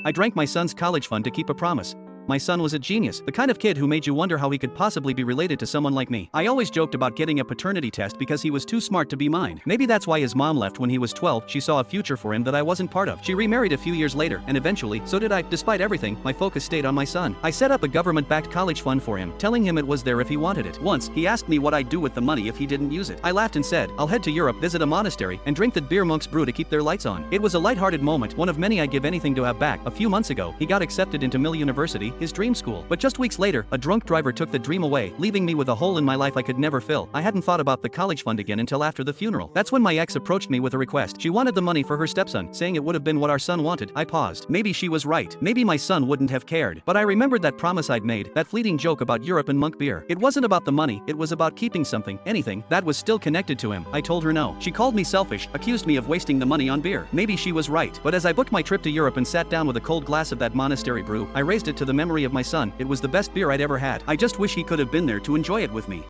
I drank my son's college fund to keep a promise. My son was a genius, the kind of kid who made you wonder how he could possibly be related to someone like me. I always joked about getting a paternity test because he was too smart to be mine. Maybe that's why his mom left when he was 12, she saw a future for him that I wasn't part of. She remarried a few years later, and eventually, so did I. Despite everything, my focus stayed on my son. I set up a government-backed college fund for him, telling him it was there if he wanted it. Once, he asked me what I'd do with the money if he didn't use it. I laughed and said, I'll head to Europe, visit a monastery, and drink that beer monks brew to keep their lights on. It was a lighthearted moment, one of many I'd give anything to have back. A few months ago, he got accepted into Mill University, his dream school. But just weeks later, a drunk driver took the dream away, leaving me with a hole in my life I could never fill. I hadn't thought about the college fund again until after the funeral. That's when my ex approached me with a request. She wanted the money for her stepson, saying it would have been what our son wanted. I paused. Maybe she was right. Maybe my son wouldn't have cared. But I remembered that promise I'd made, that fleeting joke about Europe and monk beer. It wasn't about the money, it was about keeping something, anything, that was still connected to him. I told her no. She called me selfish, accused me of wasting the money on beer. Maybe she was right. But as I booked my trip to Europe and sat down with a cold glass of that monastery brew, I raised it to the memory of my son. It was the best beer I'd ever had. I just wish he could have been there to enjoy it with me.